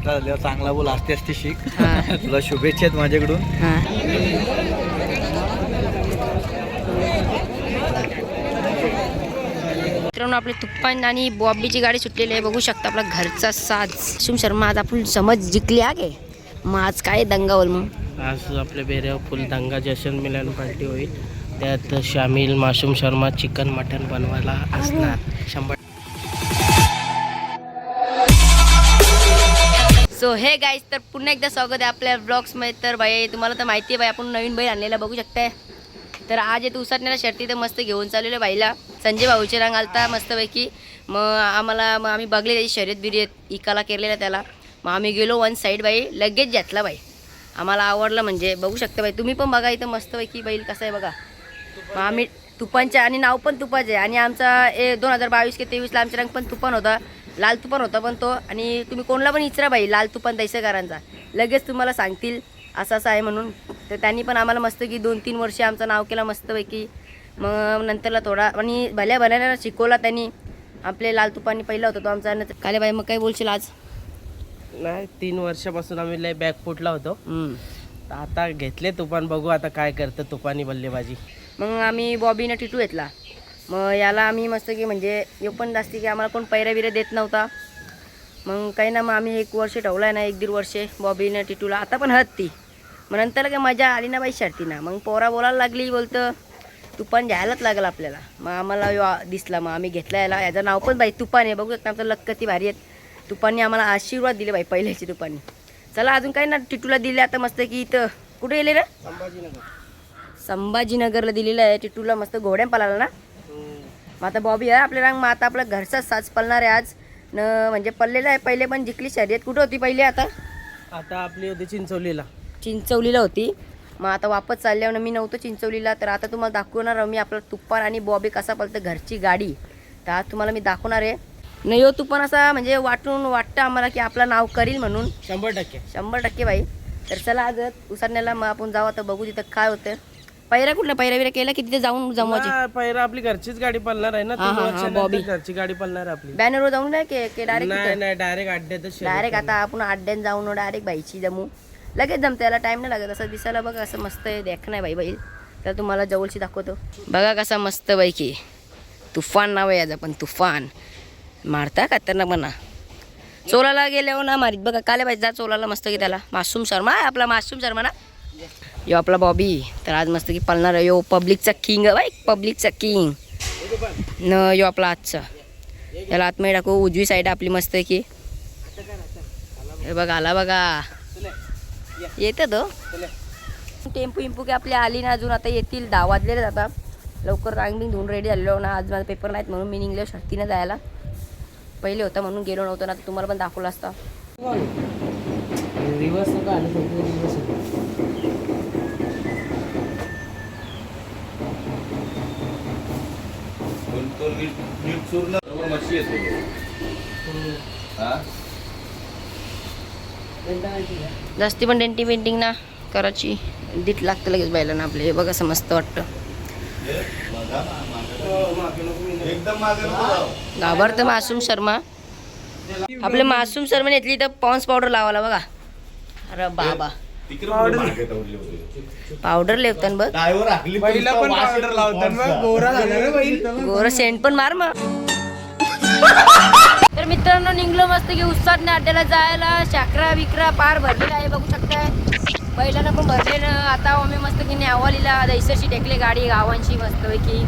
मोठा झाल्यावर चांगला बोल, असते असते शिक. तुला शुभेच्छा आहेत माझ्याकडून. मित्रांनो आपले तुप्पान आणि बॉबीची गाडी सुटलेली आहे, बघू शकता आपला घरचा साज. मासूम शर्मा आज आपण समज जिंकली आहे. मग आज काय दंगा होईल? मग आज आपल्या बेऱ्यावर फुल दंगा जशन मिलन पार्टी होईल. त्यात शामिल मासूम शर्मा चिकन मटन बनवायला असणार 100. सो हे गाईज, तर पुन्हा एकदा स्वागत आहे आपल्या ब्लॉग्समध्ये. तर बाई तुम्हाला तर माहिती आहे बाई, आपण नवीन बैल आणलेला बघू शकताय. तर आज येतो उसटण्याला शर्ती तर मस्त घेऊन चाललेलं बाईला. संजय भाऊचे रंग आलता मस्तपैकी. मग आम्ही बघले त्याची शर्यत बिर्यत इकाला केलेला त्याला. मग आम्ही गेलो वन साईड बाई, लगेच घेतला बाई. आम्हाला आवडलं म्हणजे बघू शकता बाई, तुम्ही पण बघा इथं मस्तपैकी बैल कसा आहे बघा. मग आम्ही तुपांच्या आणि नाव पण तुपाचे आणि आमचा 2022 की 23ला आमचा रंग पण तुपान होता, लाल तुपान होता पण तो. आणि तुम्ही कोणाला पण विचारा बाई लाल तुपान दैसेकरांचा, लगेच तुम्हाला सांगतील असं असं आहे म्हणून. तर त्यांनी पण आम्हाला मस्त की 2-3 वर्षे आमचं नाव केलं मस्तपैकी. मग नंतरला थोडा आणि भल्या शिकवला त्यांनी. आपले लाल तुपांनी पहिला होता तो आमचा. काले बाई मग काय बोलशील आज? नाही, 3 वर्षापासून आम्ही लय बॅक फुटला होतो. आता घेतले तुफान, बघू आता काय करतं तुफानी बल्लेबाजी. मग आम्ही बॉबीनं टिटू घेतला. मग याला आम्ही मस्त की म्हणजे हे पण जास्ती की आम्हाला कोण पैरा बिऱ्या देत नव्हता. मग काही ना, मग आम्ही 1 वर्ष ठेवला आहे ना, 1-1.5 वर्षे बॉबीनं टिटूला. आता पण हत ती. मग नंतर काय मजा आली ना बाई शर्तीना. मग पोरा बोलायला लागली, बोलतं तुपान घ्यायलाच लागलं आपल्याला. मग आम्हाला दिसला, मग आम्ही घेतला याला. याचं नाव पण बाई तुपान आहे, बघू शकता आमचं लक किती भारी आहेत. तुपांनी आम्हाला आशीर्वाद दिले बाई पहिल्याची तुपांनी. चला अजून काही ना, टिटूला दिले आता मस्त की. इथं कुठे गेले रे? संभाजीनगरला दिलेलं आहे टिटूला, मस्त घोड्यान पळाला ना. मग आता बॉबी आहे आपल्या रंग. मग आता आपला घरचा साज पळणार आहे आज न, म्हणजे पडलेला आहे. पहिले पण जिंकली शर्यत. कुठं होती पहिले? आता आपली होती चिंचवलीला होती. मग आता वापस चालल्यावर मी नव्हतो चिंचवलीला. तर आता तुम्हाला दाखवणार मी आपला तुप्पान आणि बॉबी कसा पळतं घरची गाडी. तर आज तुम्हाला मी दाखवणार आहे. नाही हो, तुप्पान असा म्हणजे वाटतं आम्हाला की आपलं नाव करील म्हणून. 100% बाई. तर चला आज उसरण्याला मग आपण जाऊ, आता बघू तिथं काय होतं. पैरा कुठला पैरा बिरा केला की तिथे जाऊन जमवायची? पैरा आपली घरचीच गाडी पळणार आहे ना. 3 वर्षानंतर घरची गाडी पळणार आपली. बॅनरवर जाऊन नाही की डायरेक्ट? नाही, डायरेक्ट अड्ड्यातच. डायरेक्ट आता आपण अड्ड्यात जाऊन डायरेक्ट बाईची जमू. लगेच जमतं, याला टाईम नाही लागत. असं दिसायला बघा असं मस्त आहे, देख नाही बाई बैल. तर तुम्हाला जवळची दाखवतो बघा कसा मस्त बाईकी. तुफान नाव आहे याचं पण, तुफान. मारता खतरनाक म्हणा. चोलाला गेल्यावर ना मारीत बघा. काले बाई जा चोलाला मस्त की त्याला. मासूम शर्मा आहे आपला, मासूम शर्मा ना. यो आपला बॉबी. तर आज मस्त की पळणार आहे. यो पब्लिकचा किंग आहे बाई, पब्लिकचा किंग न. यो आपला आजचा. याला आतमध्ये टाकू. उजवी साईड आपली मस्त की. हे बघा आला बघा, येतं तो. टेम्पो इम्पू की आपली आली ना अजून. आता येतील 10 वाजलेले जाता. लवकर रांगबिंग धुवून रेडी झालेलो ना. आज माझा पेपर नाहीत म्हणून मी निघलो शर्तीनं जायला. पहिले होता म्हणून गेलो नव्हतो ना, तुम्हाला पण दाखवला असता. जास्ती पण डेंटिंग पेंटिंग ना करायची दीट लागतं लगेच बायला ना आपले. हे बघा असं मस्त वाटतं. घाबरतं मासूम शर्मा. आपले मासूम शर्माने घेतली तर पॉन्स पावडर लावायला बघा. अरे बाबा, पावडर लेवतात बघ. गोरा सेंट पण मार मग. तर मित्रांनो निघलो मस्त की उत्साहने अड्ड्याला जायला. शाकरा विकरा पार भरलेला आहे बघू शकताय. पहिल्यानं पण भरलेलं. आता आम्ही मस्त की न्यावालीला दैसरशी टेकले गाडी गावांची मस्तपैकी.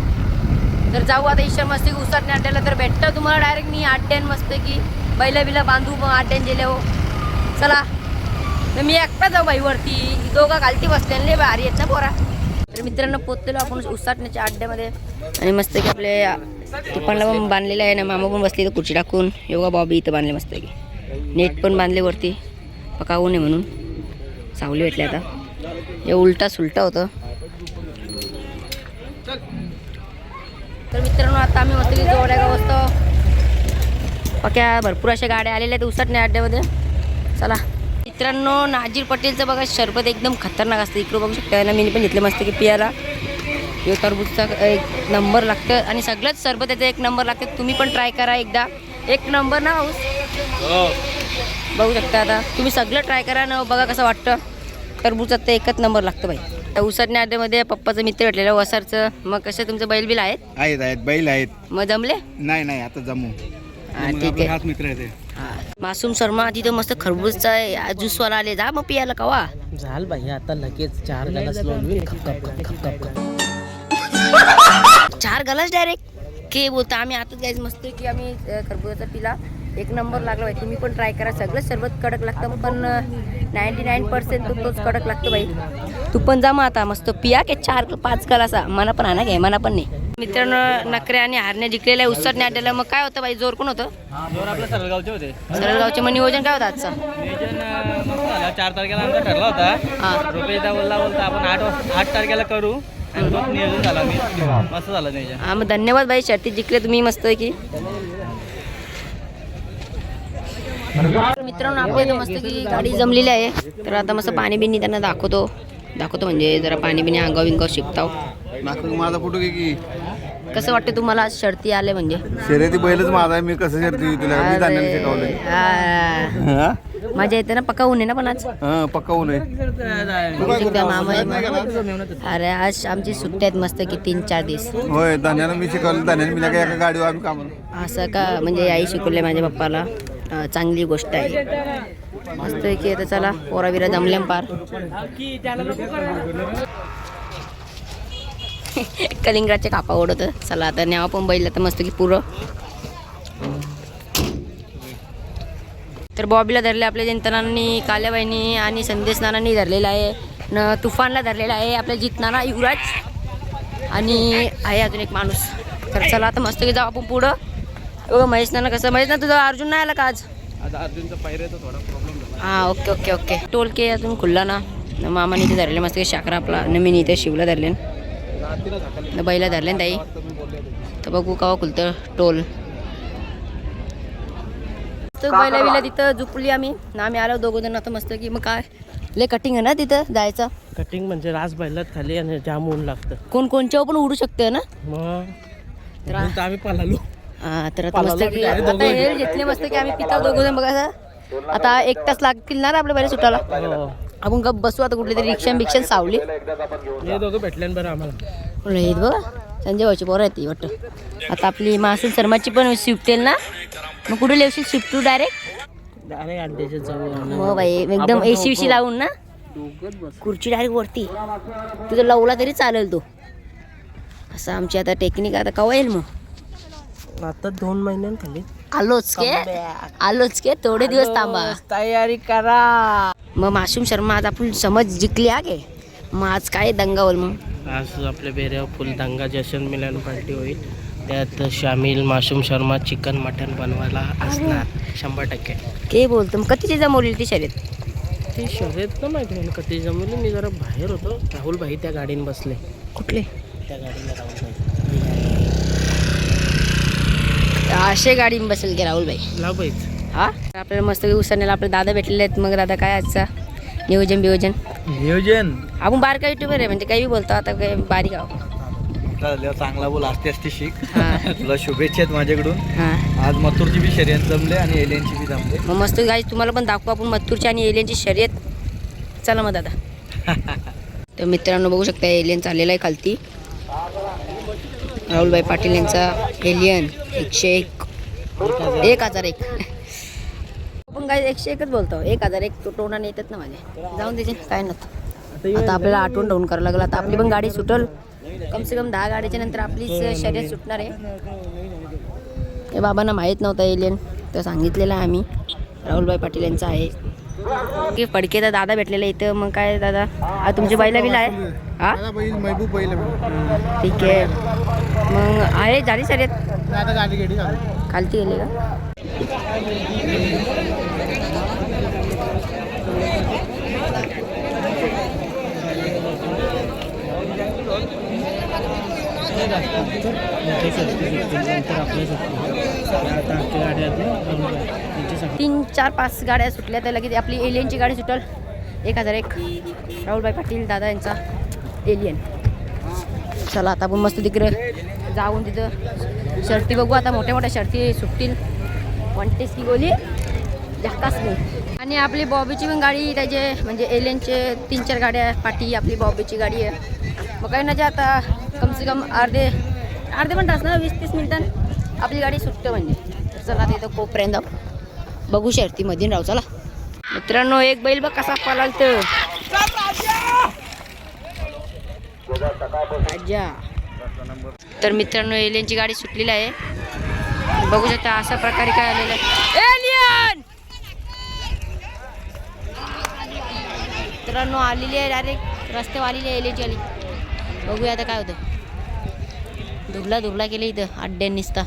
तर जाऊ आता ईश्वर मस्त की उत्साहने अड्ड्याला. तर भेटतं तुम्हाला डायरेक्ट मी अड्ड्यान मस्त की बैला बिला बांधू मग अड्ड्यान गेले हो. चला तर मी एकटा जाऊ बाई वरती. दोघं घालती बसले भारी आहेत ना पोरा. तर मित्रांनो पोचलेलो आपण उत्साहण्याच्या अड्ड्यामध्ये. आणि मस्त की आपले तुपानला पण बांधलेलं आहे ना. मामा पण बसले तर खुर्ची टाकून. योगा बॉबी इथं बांधले मस्त की. नेट पण बांधले वरती पकावू नये म्हणून. सावली भेटले आता. हे उलटा सुलटा होतं. तर मित्रांनो आता आम्ही मस्त की जोड्या बसतो. पक्या भरपूर अशा गाड्या आलेल्या आहेत उसटण्या अड्ड्यामध्ये. चला मित्रांनो नाजीर पटेलचं बघा सरबत एकदम खतरनाक असतं. इकडं बघू शकता ना, मी पण घेतलं मस्त की पियाला. हे टरबूजचा 1 नंबर लागतं आणि सगळंच सरबत याचा 1 नंबर लागतं. तुम्ही पण ट्राय करा एकदा. 1 नंबर ना हाऊस. बघू शकता आता तुम्ही सगळं ट्राय करा ना, बघा कसं वाटतं. टरबूजात तर एकच नंबर लागतं बाई. उसरण्या अड्ड्यामध्ये पप्पाचं मित्र भेटलेलं वसारचं. मग कसे तुमचं बैल बिल आहेत? आहेत बैल आहेत. मग जमले? नाही आता जमू. ठीक आहे. हाच मित्र आहे ते. मासूम शर्मा तिथं मस्त खरबूजचा ज्यूसवाला आले, जा मग पियाला कवा. झाल भाई आता लगेच 4 गलास लोणवी खप. 4 गलास डायरेक्ट के बोलता. आम्ही आताच गाईज मस्त की आम्ही खरबुजाचा पिला, एक नंबर लागला बाई. तुम्ही पण ट्राय करा. सगळं सरबत कडक लागतं, पण 99% तोच कडक लागतं बाई. तू पण जा मग आता मस्त पिया के 4-5 गलासा. मना पण आणा घे, मना पण नाही. मित्रांनो नखरे आणि हारण्या जिंकलेल्या उसरण्या अड्ड्याला. मग काय होतं बाई, जोर कोण होतं? जोर आपल्या सरळगावचे होते. सरळगावचे. मग नियोजन काय होतं आजचं? नियोजन मस्त झालं. 4 तारखेला आमचा ठरला होता. हां रुपयेचा बोलता आपण 8 तारखेला करू आणि तोच नियोजन झाला. मी मस्त झालं नियोजन. हां मग धन्यवाद बाई, शर्ती जिंकले तुम्ही मस्त की. मित्रांनो आपल्या इथं मस्त की गाडी जमलेली आहे. तर आता मस्त पाणी बिणी त्यांना दाखवतो म्हणजे जरा पाणी बिणी अंगाव बिंगाव शिकताव. माझा फोटो घे की. कसं वाटतं तुम्हाला आज शर्ती आले म्हणजे? शर्यती बैलच माझा आहे. मी कसं शर्ती तुला मी धान्याने शिकवलंय. माझ्या येते ना पक्का ऊन आहे ना पण आज. पक्का ऊन आहे. अरे आज आमची सुट्ट्या आहेत मस्त की 3-4 दिवस. होय धान्यानं मी शिकवलं. धान्याने मी एका गाडीवर आम्ही कामाला. असं का? म्हणजे आई शिकवले माझ्या पप्पाला. चांगली गोष्ट आहे मस्त की. आता चला पोराविरा जमले पार. कलिंगडाचे कापा ओढत. चला आता न्यावा पण बैल तर मस्त की पुरं. तर बॉबीला धरले आपल्या जयंतनांनी, काल्याबाईंनी आणि संदेश नानांनी धरलेला आहे. न तुफानला धरलेला आहे आपल्या जितनाना, युवराज आणि आहे अजून एक माणूस. तर चला आता मस्त की जाऊ आपण पुढं. बघा महेश नाना कसं. महेश ना तुझा अर्जुन नाही आला का आज? अर्जुनचा पायऱ्याचा थोडा प्रॉब्लेम झाला. हां ओके. टोल के अजून खुल्ला ना. मामाने इथे धरले मस्त की शाकरा आपला. नवीन इथे शिवला धरले, बैला धरले ताई. तर बघू कवा खुलतं टोल. तर बैला बिला तिथं झुपली आम्ही आलो 2 जण. आता मस्त की मग काय लय कटिंग आहे ना तिथं जायचं. कटिंग म्हणजे रास बैलात खाली आणि जाम ऊन लागतं. कोणच्या पण उडू शकतं ना. मग तर आम्ही पळालो. तर आता मस्त की आता हे घेतले मस्त की आम्ही पिता 2 जण. बघा आता 1 तास लागतील ना आपल्या बैल सुटायला. आपण गप बसू आता. कुठली तरी रिक्षा सावली. हे दोघं भेटले बरं आम्हाला. राहीत बघा संजय भाऊची पोरं आहेत ती वाटतं. आता आपली मासूम शर्माची पण स्विफ्ट येईल ना. मग कुठे लिहशील स्विफ्ट टू डायरेक्ट अड्ड्याच्या जवळ. हो बाई एकदम AC लावून ना. खुर्ची डायरेक्ट वरती. तुझं लावला तरी चालेल तो. असं आमची आता टेक्निक. आता कवा येईल मग? आता 2 महिन्यांखाली आलोच के थोडे दिवस थांबा. तयारी करा. मग मासूम शर्मा आज आपण समज जिंकली आहे. मग आज काय दंगा होईल मग? आज आपल्या बेऱ्यावर फुल दंगा जशन मिलन पार्टी होईल. त्यात शामिल मासूम शर्मा चिकन मटन बनवायला असणार 100%. के बोलतो. मग कधीची जमवली ती शर्यत? ती शर्यत तर माहिती नाही कधी जमवली. मी जरा बाहेर होतो. राहुल भाई त्या गाडीने बसले. कुठले? त्या गाडीला राहुल भाई. असे गाडी बसेल की राहुल भाई. लाव भाई. हा आपल्याला मस्त उसरण्याला आपले दादा भेटलेले आहेत. मग दादा काय आजचा नियोजन आपण बारका युट्यूबर आहे म्हणजे काही बोलतो. आता काय बारीक आहो. चांगला बोल. असते शिक. हां तुला शुभेच्छा आहेत माझ्याकडून. हां आज मथुरची बी शर्यत जमले आणि एलियनची बी जमले. मग मस्त गाईज तुम्हाला पण दाखवू आपण मथुरची आणि एलियनची शर्यत. चला मग दादा. तर मित्रांनो बघू शकता एलियन चाललेला आहे खालती. राहुलभाई पाटील यांचा एलियन 101. 1001. आपण काय 101च बोलतो. 1001 तो टोनाने येतात ना माझे. जाऊन द्यायचे काय नव्हतं. आता आपल्याला आठवण ठेवून करावं लागलं. आता आपली पण गाडी सुटल. कमसे कम 10 गाडीच्या नंतर आपलीच शर्यत सुटणार आहे. हे बाबांना माहीत नव्हतं एलियन. तर सांगितलेलं आहे आम्ही. राहुलभाई पाटील यांचा आहे की फडकेचा दादा भेटलेला इथं. मग काय दादा आज तुमची बैला बिला आहे? हा महबूब बैल ठीक आहे. मग आहे झाली शर्यत गाडी खालती गेली का? तीन चार पाच गाड्या सुटल्या तर लगेच आपली एलियनची गाडी सुटल 1001. राहुलभाई पाटील दादा यांचा एलियन. चला आता आपण मस्त तिकडे जाऊन तिथं शर्ती बघू. आता मोठ्या मोठ्या शर्ती सुटतील. 1 टेस्ट की गोली झक्कास नाही. आणि आपली बॉबीची पण गाडी त्याचे म्हणजे एलियनचे 3-4 गाड्या पाठी आपली बॉबीची गाडी आहे. मग काही नाही आता कम से कम अर्धे पण तास ना 20-30 मिनिटां आपली गाडी सुटते म्हणजे. तर चला आता इथं कोपऱ्यात जाऊ बघू शर्तीमध्ये राहू. चला मित्रांनो एक बैल बघ कसा पळालतं. राजा. तर मित्रांनो एलियनची गाडी सुटलेली आहे. बघू शकता अशा प्रकारे काय आलेलं आहे. एलियन मित्रांनो आलेली आहे डायरेक्ट रस्त्यावर आलेली आहे एलियनची आली. बघूया आता काय होतं. धुरला केलं इथं अड्ड्यान निसता.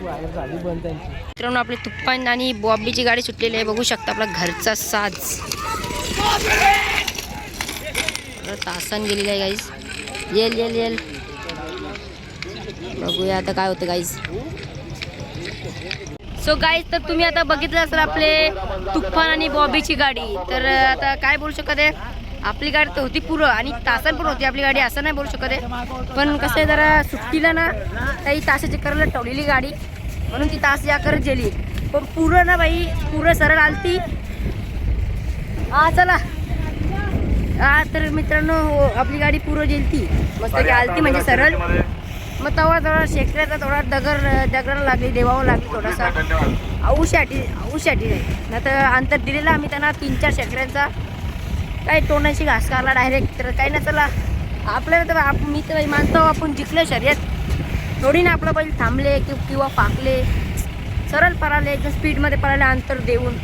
मित्रांनो आपली तुप्पान आणि बॉबीची गाडी सुटलेली आहे. बघू शकता आपला घरचा साज तासान गेलेला आहे गाईज. येल बघूया आता काय होतं गाईज. सो गाईज तर तुम्ही आता बघितलं असेल आपले तुफान आणि बॉबीची गाडी. तर आता काय बोलू शकत आहे. आपली गाडी तर होती पुरं आणि तासान पण होती आपली गाडी असं नाही बोलू शकत आहे. पण कसं आहे जरा सुट्टीला ना काही तासाच्या करायला ठेवलेली गाडी म्हणून ती तास या करत गेली. पण पुरं ना बाई पुरं सरळ आलती. चला तर मित्रांनो आपली गाडी पुरं गेलती मस्त आलती म्हणजे सरळ. मग थोडा शेकऱ्याचा थोडा दगडाला लागली देवावं लागली थोडासा औषाटी नाही तर अंतर दिलेलं आम्ही त्यांना 3-4 शेकऱ्यांचा. काही तोंडाची घास खाला डायरेक्ट. तर काही नाही चला आपल्याला तर मी तर मानतो आपण जिंकले शर्यत थोडी ना आपलं बैल थांबले किंवा फाकले सरळ पळाले एकदम स्पीडमध्ये पळाले अंतर देऊन.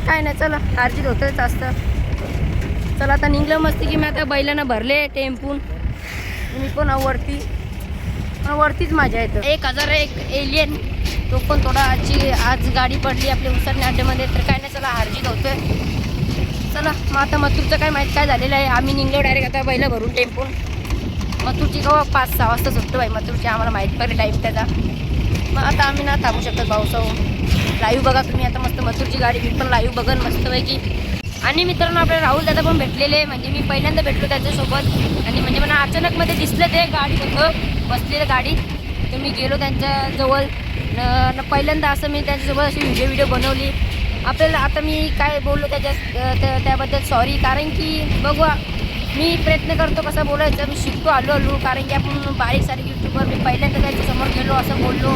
काय नाही चला अर्जित होतंच असतं. चला आता निघलं मस्त की मी आता बैलांना भरले टेम्पून. मी पण वरतीच माझ्या येतं 1001 एलियन. तो पण थोडा आज गाडी पडली आपल्या उसरण्या अड्ड्यामध्ये. तर काय नाही चला अर्जित होतोय. चला मग आता मथुरचं काय माहीत काय झालेलं आहे. आम्ही निघलो डायरेक्ट आता बैला भरून टेम्पून. मथुरची केव्हा 5-6 वाजता सुटतो बाई मथुरची आम्हाला माहीत पडले टाईम त्याचा. मग आता आम्ही ना थांबू शकतो पावसावर. लाईव्ह बघा तुम्ही आता मस्त मथुरची गाडी. मी पण लाईव्ह बघन मस्तपैकी. आणि मित्रांनो आपले राहुल दादा पण भेटलेले म्हणजे मी पहिल्यांदा भेटलो त्याच्यासोबत. आणि म्हणजे मला अचानकमध्ये दिसलं ते गाडी होतं बसलेलं गाडी. तर मी गेलो त्यांच्याजवळ पहिल्यांदा असं मी त्यांच्यासोबत अशी व्हिडिओ बनवली. आपल्याला आता मी काय बोललो त्याबद्दल सॉरी. कारण की बघू मी प्रयत्न करतो कसं बोलायचं. मी शिकतो आलो कारण की आपण बारीक सारीक यूट्यूबवर मी पहिल्यांदा त्याच्यासमोर गेलो असं बोललो